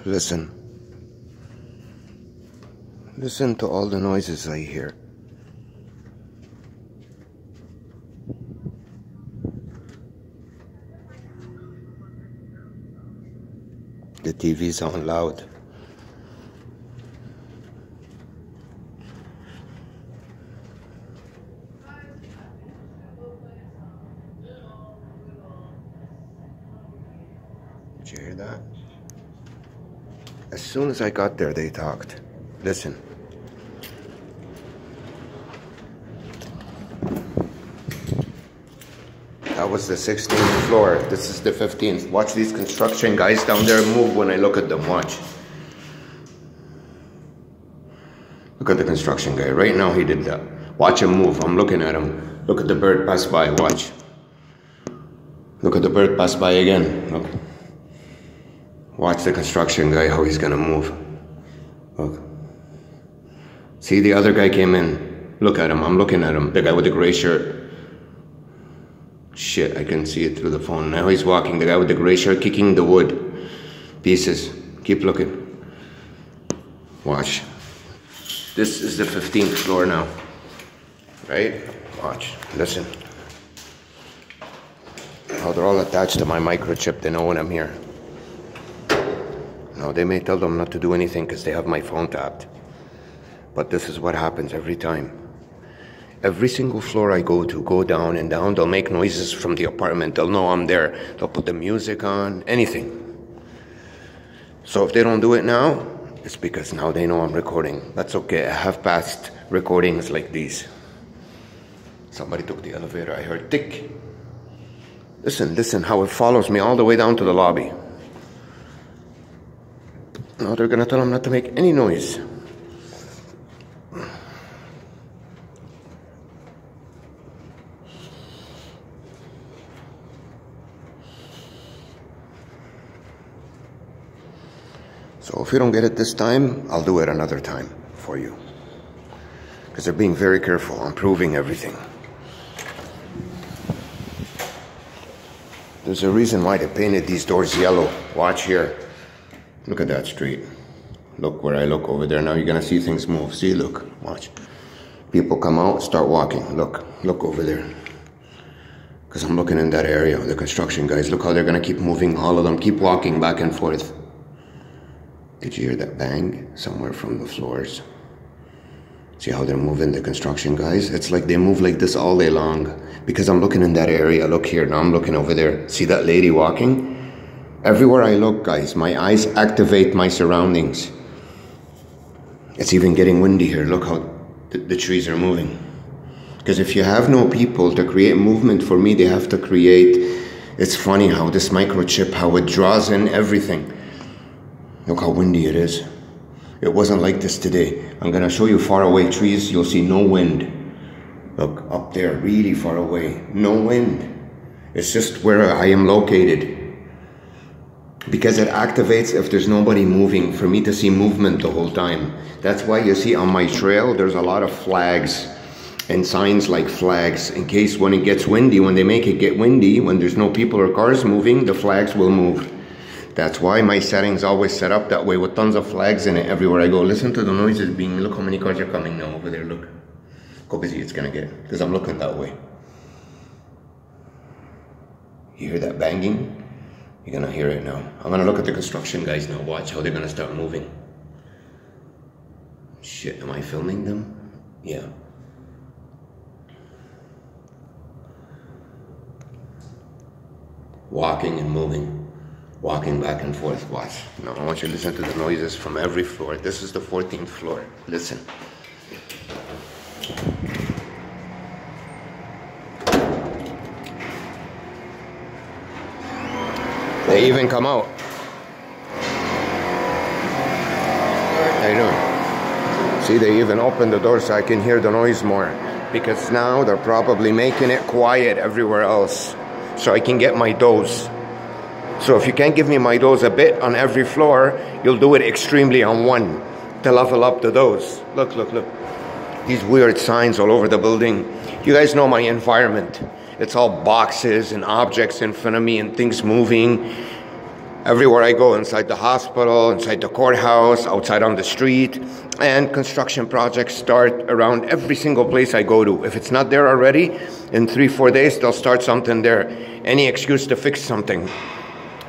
Listen. Listen to all the noises I hear. The TV's on loud. Did you hear that? As soon as I got there, they talked. Listen. That was the 16th floor. This is the 15th. Watch these construction guys down there move when I look at them. Watch. Look at the construction guy. Right now he did that. Watch him move. I'm looking at him. Look at the bird pass by. Watch. Look at the bird pass by again. Look. Watch the construction guy, how he's gonna move. Look. See, the other guy came in. Look at him. I'm looking at him. The guy with the gray shirt. Shit, I can see it through the phone. Now he's walking. The guy with the gray shirt kicking the wood pieces. Keep looking. Watch. This is the 15th floor now. Right? Watch. Listen. Oh, they're all attached to my microchip. They know when I'm here. No, they may tell them not to do anything because they have my phone tapped. But this is what happens every time. Every single floor I go to, go down and down, they'll make noises from the apartment. They'll know I'm there. They'll put the music on, anything. So if they don't do it now, it's because now they know I'm recording. That's okay. I have past recordings like these. Somebody took the elevator. I heard tick. Listen how it follows me all the way down to the lobby. Now they're gonna tell them not to make any noise. So if you don't get it this time, I'll do it another time for you. Because they're being very careful. I'm proving everything. There's a reason why they painted these doors yellow. Watch here. Look at that street. Look where I look over there. Now you're going to see things move. See, look. Watch. People come out, start walking. Look over there. Because I'm looking in that area. The construction guys, look how they're going to keep moving. All of them keep walking back and forth. Did you hear that bang? Somewhere from the floors. See how they're moving, the construction guys? It's like they move like this all day long. Because I'm looking in that area. Look here, now I'm looking over there. See that lady walking? Everywhere I look, guys, my eyes activate my surroundings. It's even getting windy here. Look how the trees are moving. Because if you have no people to create movement for me, they have to create... It's funny how this microchip, how it draws in everything. Look how windy it is. It wasn't like this today. I'm gonna show you far away trees. You'll see no wind. Look, up there, really far away. No wind. It's just where I am located. Because it activates if there's nobody moving, for me to see movement the whole time. That's why you see on my trail, there's a lot of flags and signs like flags. In case when it gets windy, when they make it get windy, when there's no people or cars moving, the flags will move. That's why my settings always set up that way with tons of flags in it everywhere I go. Listen to the noises being, look how many cars are coming now over there, look. How busy it's gonna get, because I'm looking that way. You hear that banging? You're gonna hear it now. I'm gonna look at the construction guys now. Watch how they're gonna start moving. Shit, am I filming them? Yeah. Walking and moving. Walking back and forth. Watch. Now I want you to listen to the noises from every floor. This is the 14th floor. Listen. They even come out. How you doing? See, they even open the door so I can hear the noise more. Because now they're probably making it quiet everywhere else. So I can get my dose. So if you can't give me my dose a bit on every floor, you'll do it extremely on one to level up the dose. Look. These weird signs all over the building. You guys know my environment. It's all boxes and objects in front of me and things moving. Everywhere I go, inside the hospital, inside the courthouse, outside on the street, and construction projects start around every single place I go to. If it's not there already, in 3-4 days, they'll start something there. Any excuse to fix something.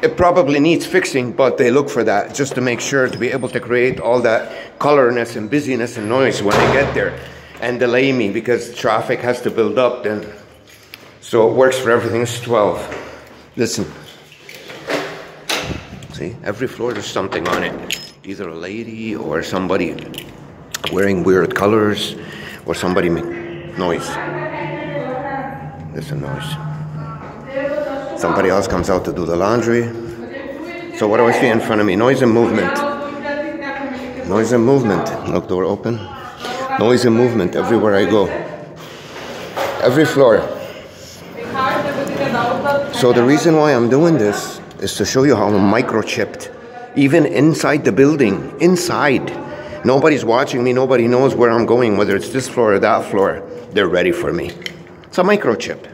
It probably needs fixing, but they look for that just to make sure to be able to create all that colorness and busyness and noise when I get there and delay me because traffic has to build up then. So it works for everything. It's 12. Listen. See, every floor there's something on it. Either a lady or somebody wearing weird colors or somebody make noise. Listen, noise. Somebody else comes out to do the laundry. So what do I see in front of me? Noise and movement. Noise and movement. Look, door open. Noise and movement everywhere I go. Every floor. So the reason why I'm doing this is to show you how I'm microchipped. Even inside the building, inside. Nobody's watching me, nobody knows where I'm going, whether it's this floor or that floor. They're ready for me. It's a microchip.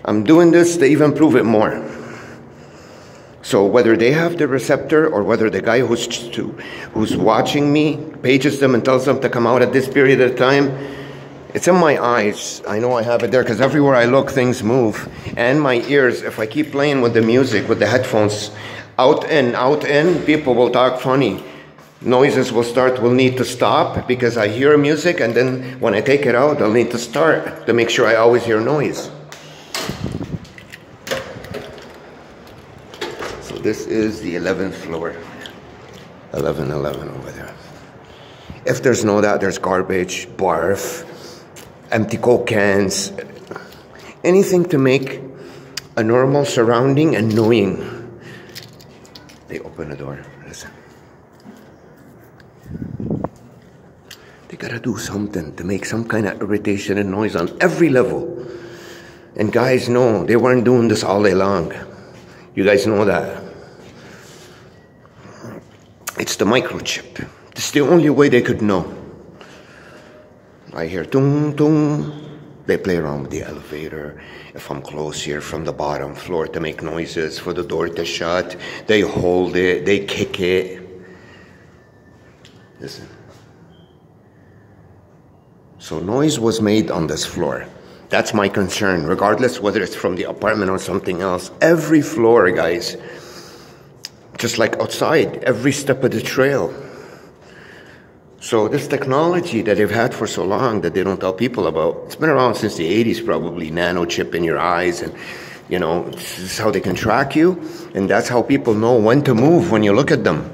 I'm doing this to even prove it more. So whether they have the receptor or whether the guy who's watching me pages them and tells them to come out at this period of time, it's in my eyes. I know I have it there because everywhere I look, things move. And my ears, if I keep playing with the music, with the headphones, out in, people will talk funny. Noises will need to stop because I hear music, and then when I take it out, I'll need to start to make sure I always hear noise. So this is the 11th floor. 1111 over there. If there's no that, there's garbage, barf, empty Coke cans, anything to make a normal surrounding annoying. They open the door. Listen. They gotta do something to make some kind of irritation and noise on every level. And guys know they weren't doing this all day long. You guys know that. It's the microchip. It's the only way they could know. I hear tung tung. They play around with the elevator. If I'm close here from the bottom floor to make noises for the door to shut, they hold it, they kick it. Listen. So noise was made on this floor. That's my concern, regardless whether it's from the apartment or something else. Every floor, guys, just like outside, every step of the trail. So this technology that they've had for so long that they don't tell people about, it's been around since the 80s probably, nano chip in your eyes, and you know, this is how they can track you, and that's how people know when to move when you look at them.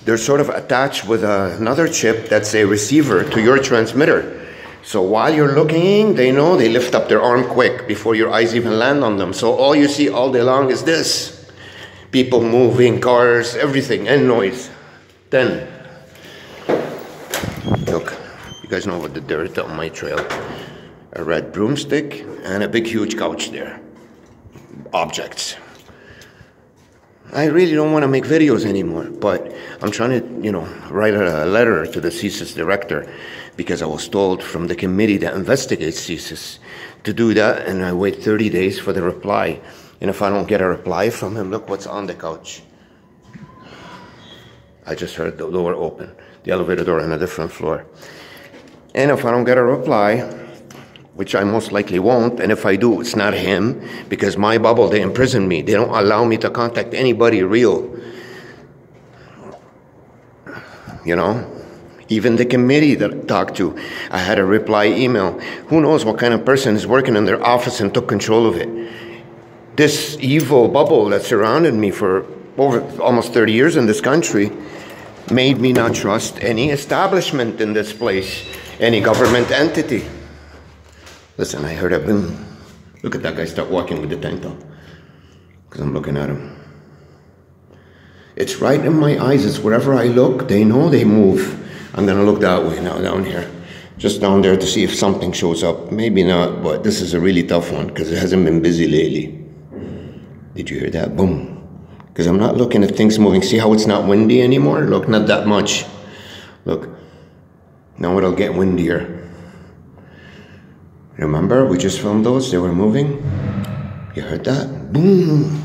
They're sort of attached with another chip that's a receiver to your transmitter. So while you're looking, they know, they lift up their arm quick before your eyes even land on them. So all you see all day long is this. People moving, cars, everything, and noise. Then, look, you guys know what the dirt on my trail. A red broomstick and a big huge couch there. Objects. I really don't want to make videos anymore, but I'm trying to, you know, write a letter to the CSIS Director because I was told from the committee that investigates CSIS to do that, and I wait 30 days for the reply. And if I don't get a reply from him, look what's on the couch. I just heard the door open, the elevator door on a different floor. And if I don't get a reply, which I most likely won't, and if I do, it's not him, because my bubble, they imprison me. They don't allow me to contact anybody real. You know? Even the committee that I talked to, I had a reply email. Who knows what kind of person is working in their office and took control of it. This evil bubble that surrounded me for over almost 30 years in this country made me not trust any establishment in this place, any government entity. Listen, I heard a boom. Look at that guy start walking with the tank top. Because I'm looking at him. It's right in my eyes. It's wherever I look, they know they move. I'm going to look that way now, down here. Just down there to see if something shows up. Maybe not, but this is a really tough one because it hasn't been busy lately. Did you hear that? Boom. Because I'm not looking at things moving. See how it's not windy anymore? Look, not that much. Look. Now it'll get windier. Remember, we just filmed those. They were moving. You heard that? Boom.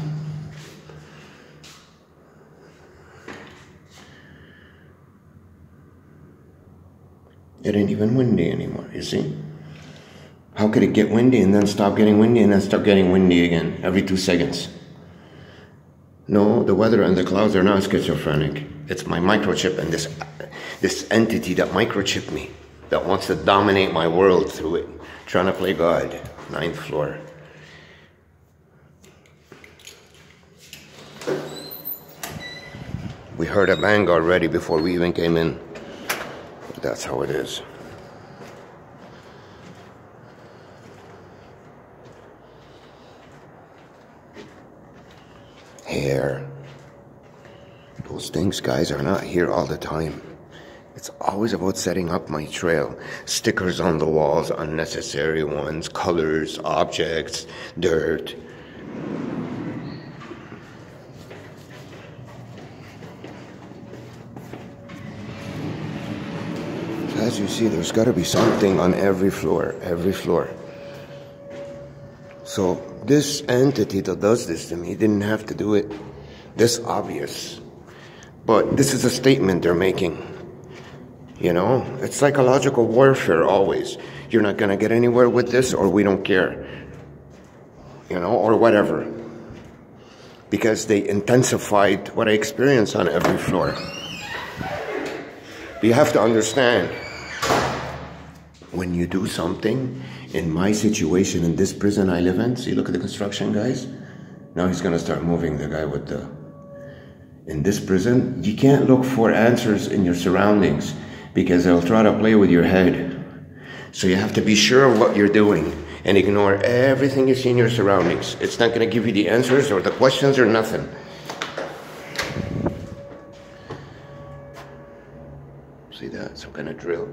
It ain't even windy anymore, you see? How could it get windy and then stop getting windy and then start getting windy again every 2 seconds? No, the weather and the clouds are not schizophrenic. It's my microchip and this entity that microchipped me, that wants to dominate my world through it, trying to play God. 9th floor. We heard a bang already before we even came in. That's how it is. Hair. Those things, guys, are not here all the time. It's always about setting up my trail. Stickers on the walls, unnecessary ones, colors, objects, dirt. As you see, there's got to be something on every floor, So this entity that does this to me didn't have to do it this obvious. But this is a statement they're making. You know, it's psychological warfare always. You're not going to get anywhere with this, or we don't care. You know, or whatever. Because they intensified what I experience on every floor. But you have to understand, when you do something, in my situation, in this prison I live in, see, look at the construction, guys. Now he's going to start moving, the guy with the... In this prison, you can't look for answers in your surroundings, because they'll try to play with your head. So you have to be sure of what you're doing and ignore everything you see in your surroundings. It's not going to give you the answers or the questions or nothing. See that? Some kind of drill.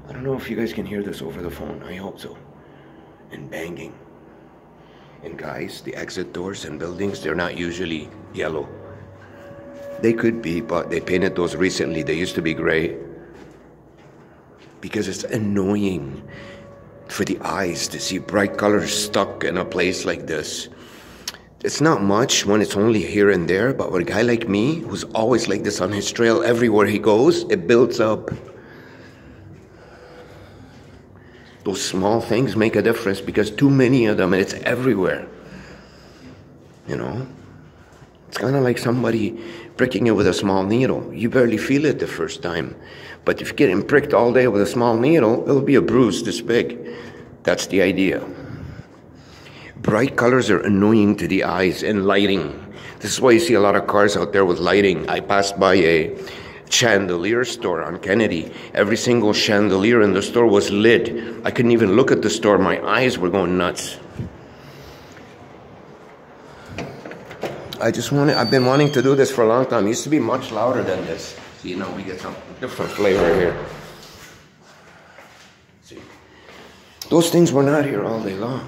I don't know if you guys can hear this over the phone. I hope so. And banging. And guys, the exit doors in buildings, they're not usually yellow. They could be, but they painted those recently. They used to be gray. Because it's annoying for the eyes to see bright colors stuck in a place like this. It's not much when it's only here and there, but with a guy like me, who's always like this on his trail everywhere he goes, it builds up. Those small things make a difference, because too many of them, and it's everywhere. You know? It's kind of like somebody pricking you with a small needle. You barely feel it the first time. But if you're getting pricked all day with a small needle, it'll be a bruise this big. That's the idea. Bright colors are annoying to the eyes, and lighting. This is why you see a lot of cars out there with lighting. I passed by a chandelier store on Kennedy. Every single chandelier in the store was lit. I couldn't even look at the store. My eyes were going nuts. I've been wanting to do this for a long time. It used to be much louder than this. See, you know, we get some different flavor here. See, those things were not here all day long.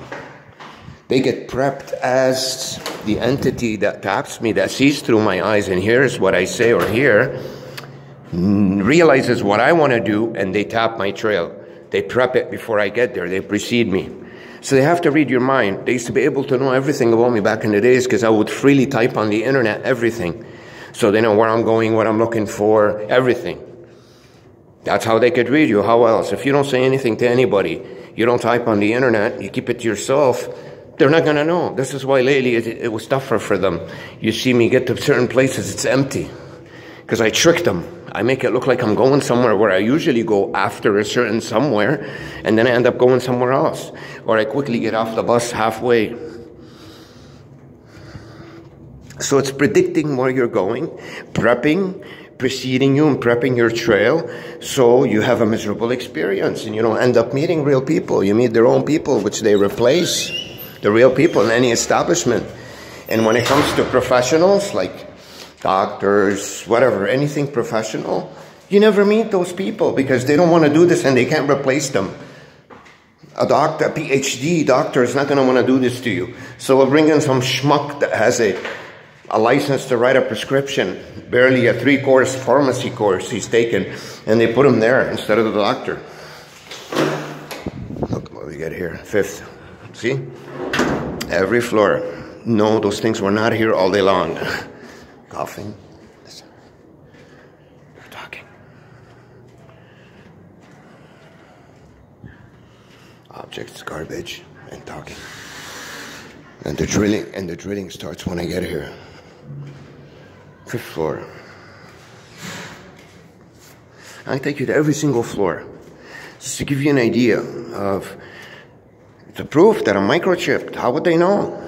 They get prepped as the entity that taps me, that sees through my eyes and hears what I say or hear, realizes what I want to do, and they tap my trail. They prep it before I get there. They precede me. So they have to read your mind. They used to be able to know everything about me back in the days, because I would freely type on the internet everything. So they know where I'm going, what I'm looking for, everything. That's how they could read you. How else? If you don't say anything to anybody, you don't type on the internet, you keep it to yourself, they're not going to know. This is why lately it was tougher for them. You see me get to certain places, it's empty. Because I tricked them. I make it look like I'm going somewhere where I usually go after a certain somewhere, and then I end up going somewhere else. Or I quickly get off the bus halfway. So it's predicting where you're going, prepping, preceding you and prepping your trail, so you have a miserable experience and you don't end up meeting real people. You meet their own people, which they replace the real people in any establishment. And when it comes to professionals, like doctors, whatever, anything professional, you never meet those people because they don't want to do this and they can't replace them. A doctor, a PhD doctor is not going to want to do this to you. So we'll bring in some schmuck that has a license to write a prescription, barely a 3-course pharmacy course he's taken, and they put him there instead of the doctor. Look what we get here, 5th. See? Every floor. No, those things were not here all day long. Coughing. Listen. They're talking. Objects, garbage, and talking. And the drilling starts when I get here. 5th floor. I take you to every single floor, just to give you an idea of the proof that I'm microchipped. How would they know?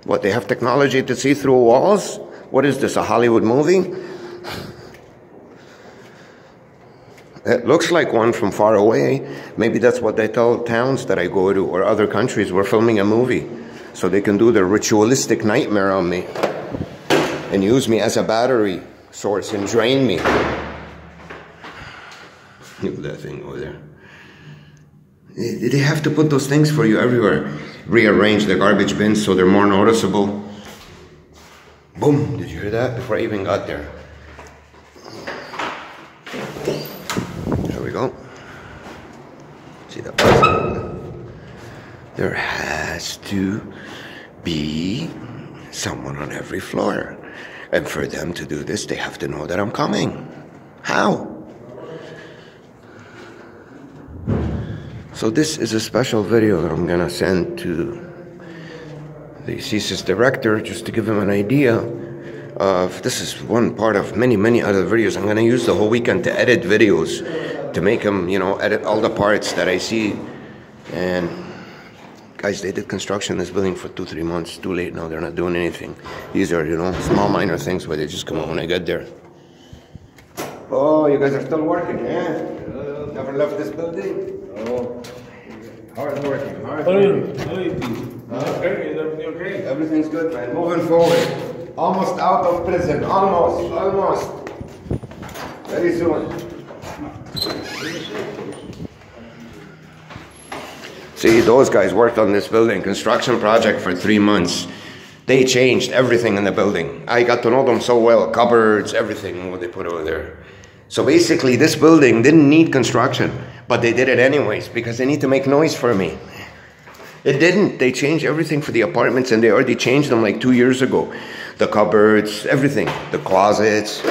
What, they have technology to see through walls? What is this, a Hollywood movie? It looks like one from far away. Maybe that's what they tell towns that I go to or other countries. We're filming a movie, so they can do their ritualistic nightmare on me and use me as a battery source and drain me. Look at that thing over there. They have to put those things for you everywhere. Rearrange the garbage bins so they're more noticeable. Boom! Did you hear that? Before I even got there. There we go. See that button? There has to be someone on every floor. And for them to do this, they have to know that I'm coming. How? So this is a special video that I'm gonna send to the CSIS Director, just to give him an idea of, this is one part of many other videos. I'm gonna use the whole weekend to edit videos, to make them, you know, edit all the parts that I see. And guys, they did construction in this building for 2-3 months. Too late now, they're not doing anything. These are, you know, small minor things where they just come out when I get there. Oh, you guys are still working, yeah? Never left this building? Oh, hard working, hard working. Okay, is everything okay? Everything's good, man. Moving forward. Almost out of prison. Almost. Very soon. See, those guys worked on this building, construction project for 3 months. They changed everything in the building. I got to know them so well, cupboards, everything, what they put over there. So basically, this building didn't need construction, but they did it anyways because they need to make noise for me. It didn't. They changed everything for the apartments, and they already changed them like 2 years ago. The cupboards, everything, the closets,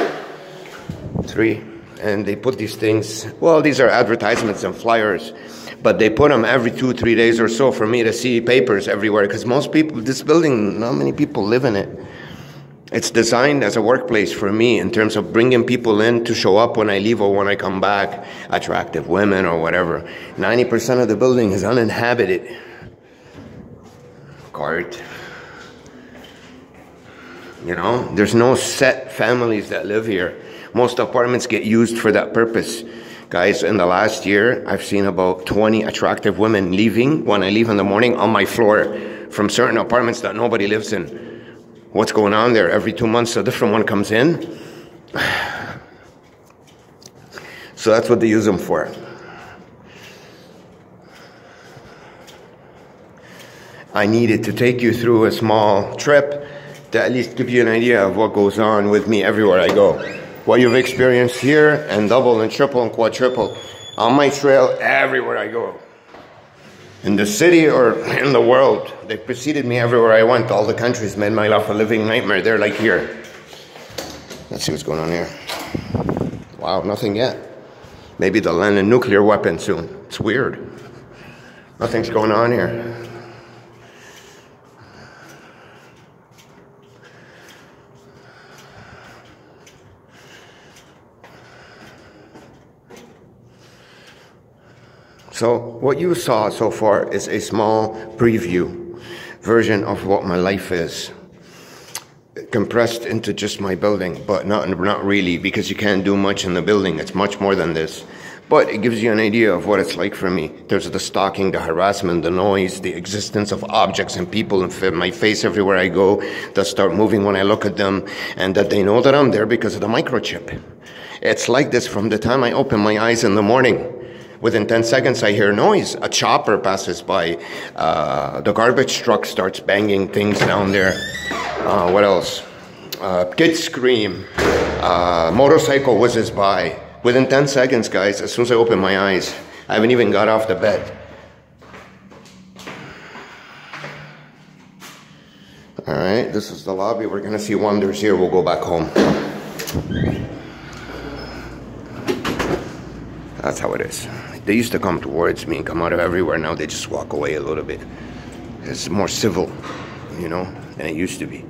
3. And they put these things, well, these are advertisements and flyers, but they put them every 2-3 days or so for me to see papers everywhere, because most people, this building, not many people live in it. It's designed as a workplace for me in terms of bringing people in to show up when I leave or when I come back, attractive women or whatever. 90% of the building is uninhabited. Cart. You know, there's no set families that live here. Most apartments get used for that purpose. Guys, in the last year, I've seen about 20 attractive women leaving when I leave in the morning on my floor from certain apartments that nobody lives in. What's going on there? Every 2 months, a different one comes in. So that's what they use them for. I needed to take you through a small trip to at least give you an idea of what goes on with me everywhere I go. What you've experienced here, and double and triple and quadruple on my trail everywhere I go. In the city or in the world, they preceded me everywhere I went. All the countries made my life a living nightmare. They're like here. Let's see what's going on here. Wow, nothing yet. Maybe they'll land a nuclear weapon soon. It's weird. Nothing's going on here. So what you saw so far is a small preview version of what my life is, compressed into just my building, but not really, because you can't do much in the building. It's much more than this, but it gives you an idea of what it's like for me. There's the stalking, the harassment, the noise, the existence of objects and people in my face everywhere I go that start moving when I look at them, and that they know that I'm there because of the microchip. It's like this from the time I open my eyes in the morning. Within 10 seconds, I hear noise. A chopper passes by. The garbage truck starts banging things down there. What else? Kids scream. Motorcycle whizzes by. Within 10 seconds, guys, as soon as I open my eyes, I haven't even got off the bed. All right, this is the lobby. We're going to see wonders here. We'll go back home. That's how it is. They used to come towards me and come out of everywhere. Now they just walk away a little bit. It's more civil, you know, than it used to be.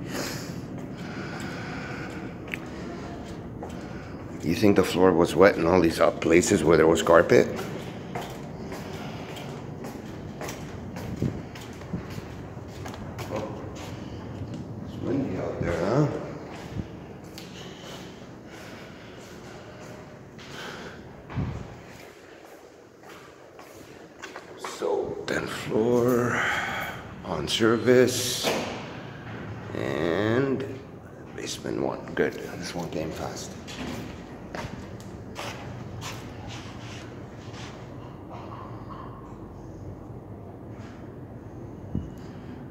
You think the floor was wet in all these places where there was carpet? Oh, it's windy out there, huh? So, 10th floor, on service, and basement 1. Good, this one came fast.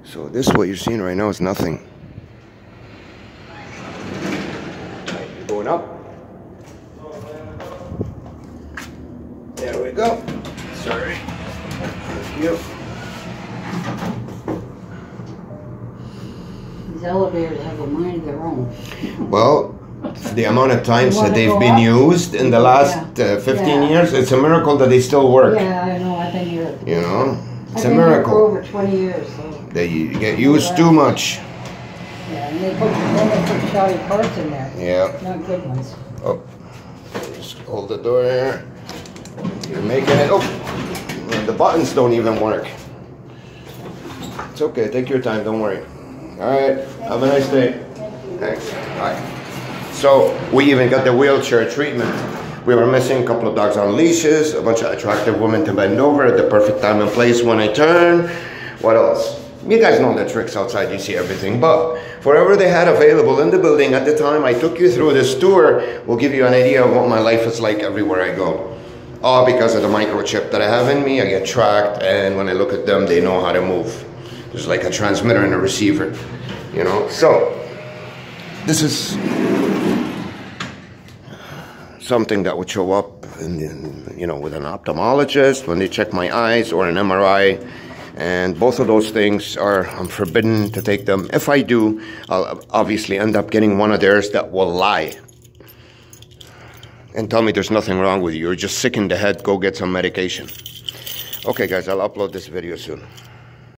So this, what you're seeing right now, is nothing. You're going up. There we go. Sorry. Thank you. These elevators have a mind of their own. Well, the amount of times that they've been used in the last 15 years, it's a miracle that they still work. Yeah, I know. I've been here. You know, it's I've a been here miracle. for over 20 years. So. They get used too much. Yeah, and they put shoddy parts in there. Yeah. Not good ones. Oh, just hold the door here. You're making it. Oh, and the buttons don't even work. It's okay. Take your time. Don't worry. All right. Have a nice day. Thanks. Bye. So we even got the wheelchair treatment. We were missing a couple of dogs on leashes, a bunch of attractive women to bend over at the perfect time and place when I turn. What else? You guys know the tricks outside, you see everything. But whatever they had available in the building at the time, I took you through this tour. Will give you an idea of what my life is like everywhere I go. All because of the microchip that I have in me. I get tracked, and when I look at them, they know how to move. There's like a transmitter and a receiver, you know. So this is something that would show up in, you know, with an ophthalmologist when they check my eyes, or an MRI. And both of those things I'm forbidden to take them. If I do, I'll obviously end up getting one of theirs that will lie and tell me there's nothing wrong with you. You're just sick in the head. Go get some medication. Okay, guys, I'll upload this video soon.